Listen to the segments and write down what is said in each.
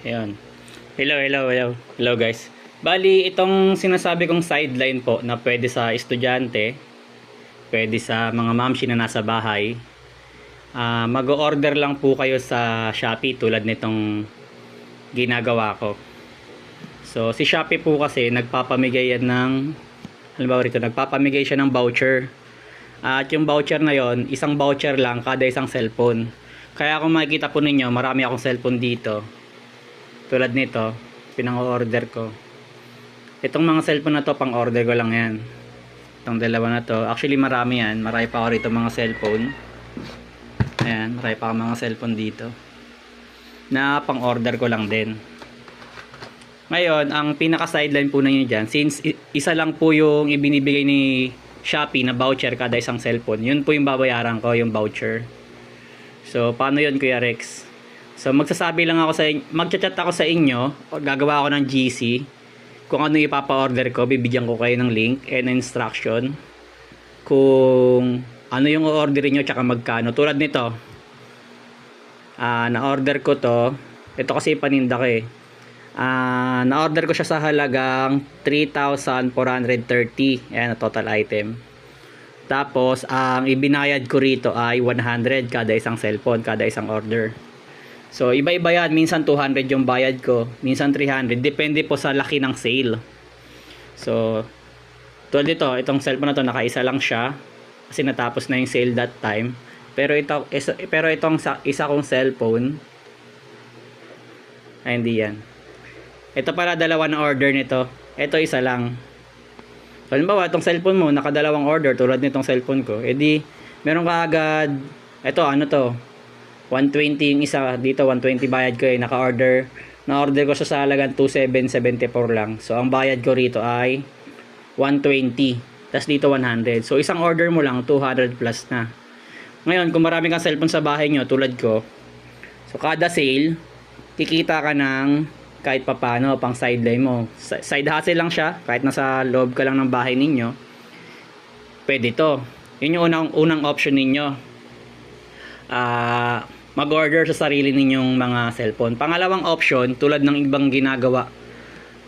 Ayun. Hello guys. Bali, itong sinasabi kong sideline po na pwede sa estudyante, pwede sa mga mamshi na nasa bahay. Mag-order lang po kayo sa Shopee tulad nitong ginagawa ko. So, si Shopee po kasi nagpapamigay yan ng, halimbawa rito, nagpapamigay siya ng voucher. At yung voucher na yon, isang voucher lang kada isang cellphone. Kaya kung makikita po ninyo, marami akong cellphone dito. Tulad nito, pinang-order ko. Itong mga cellphone na to, pang-order ko lang yan. Itong dalawa na to. Actually, marami yan. Marami pa ako rito mga cellphone. Ayan, marami pa ako mga cellphone dito. Na pang-order ko lang din. Ngayon, ang pinaka-sideline po ninyo dyan, since isa lang po yung ibinibigay ni Shopee na voucher kada isang cellphone, yun po yung babayaran ko, yung voucher. So, paano yun, Kuya Rex? So, magsasabi lang ako sa inyo, magchat-chat ako sa inyo, gagawa ako ng GC, kung ano ipapa-order ko, bibigyan ko kayo ng link and instruction, kung ano yung o-orderin nyo, tsaka magkano. Tulad nito, na-order ko to, ito kasi paninda ko eh. Na-order ko siya sa halagang 3,430, ayan, total item. Tapos, ang ibinayad ko rito ay 100 kada isang cellphone, kada isang order. So, iba-iba yan. Minsan 200 yung bayad ko. Minsan 300. Depende po sa laki ng sale. So, tulad dito, itong cellphone na to, nakaisa lang siya. Kasi natapos na yung sale that time. Pero itong isa kong cellphone, ay hindi yan. Ito para dalawa na order nito. Ito isa lang. So, halimbawa, itong cellphone mo, nakadalawang order, tulad nitong cellphone ko, edi, meron ka agad, ito, ano to, 120 yung isa, dito 120 bayad ko eh, naka-order, na-order ko siya sa halagang 2,774 lang. So, ang bayad ko rito ay 120, tas dito 100. So, isang order mo lang, 200 plus na. Ngayon, kung marami kang cellphone sa bahay nyo, tulad ko, so, kada sale, kikita ka ng kahit papano pang sideline mo. Side hustle lang siya, kahit nasa loob ka lang ng bahay ninyo, pwede to. Yun yung unang option ninyo. Mag-order sa sarili ninyong mga cellphone. Pangalawang option, tulad ng ibang ginagawa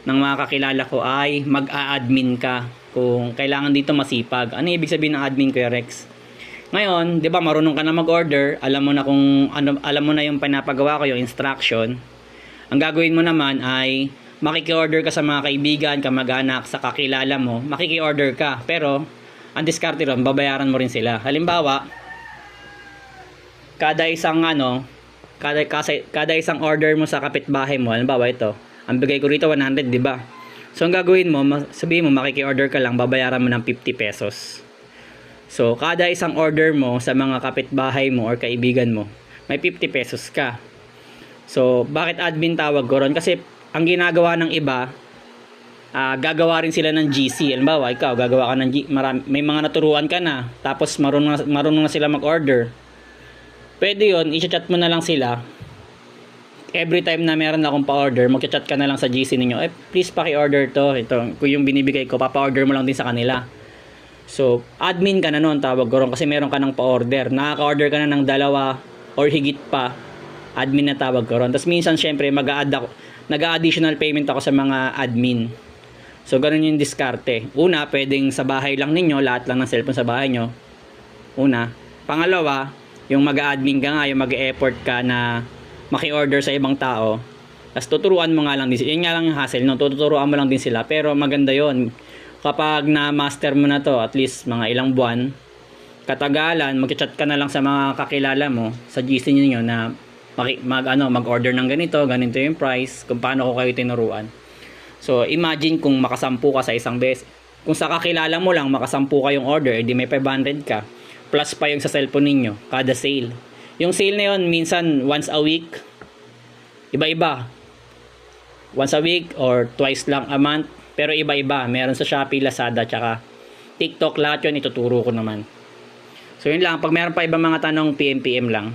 ng mga kakilala ko, ay mag-a-admin ka. Kung kailangan dito masipag. Ano ibig sabihin ng admin, Kuya Rex? Ngayon, 'di ba, marunong ka na mag-order, alam mo na kung ano, alam mo na yung pinapagawa ko, yung instruction. Ang gagawin mo naman ay makiki-order ka sa mga kaibigan, kamag-anak, sa kakilala mo, makiki-order ka. Pero ang diskarte ron, babayaran mo rin sila. Halimbawa, kada isang order mo sa kapitbahay mo, halimbawa ito, ang bigay ko rito 100, 'di ba? So ang gagawin mo, sabihin mo makiki-order ka lang, babayaran mo ng 50 pesos. So kada isang order mo sa mga kapitbahay mo or kaibigan mo, may 50 pesos ka. So, bakit admin tawag ko ron? Kasi, ang ginagawa ng iba, gagawa rin sila ng GC. Halimbawa, ikaw, gagawa ka ng may mga naturuan ka na, tapos marunong na sila mag-order. Pwede yun, i-chat mo na lang sila. Every time na meron akong pa-order, mag-chat ka na lang sa GC ninyo, please paki-order to. Ito, kung yung binibigay ko, papa-order mo lang din sa kanila. So, admin ka na nun, tawag ko ron, kasi meron ka ng pa-order. Nakaka-order ka na ng dalawa or higit pa, admin na tawag ko ron. Tapos minsan syempre nag-additional payment ako sa mga admin. So ganun yung diskarte. Una, pwedeng sa bahay lang ninyo, lahat lang ng cellphone sa bahay nyo. Una. Pangalawa, yung mag-admin ka nga, yung mag-effort ka na maki-order sa ibang tao. Tapos tuturuan mo nga lang din sila. Yun nga lang yung hassle, no? Tuturuan mo lang din sila. Pero maganda yon. Kapag na-master mo na to, at least mga ilang buwan, katagalan, mag-chat ka na lang sa mga kakilala mo, sa GC niyo na mag-order ng ganito yung price, kung paano ko kayo tinuruan. So, imagine kung makasampu ka sa isang beses. Kung sa kakilala mo lang, makasampu kayong order, edi may 500 ka. Plus pa yung sa cellphone ninyo, kada sale. Yung sale na yun, minsan once a week, iba-iba. Once a week or twice lang a month, pero iba-iba. Meron sa Shopee, Lazada, tsaka TikTok, lahat yun ituturo ko naman. So, yun lang. Pag meron pa ibang mga tanong, PM lang.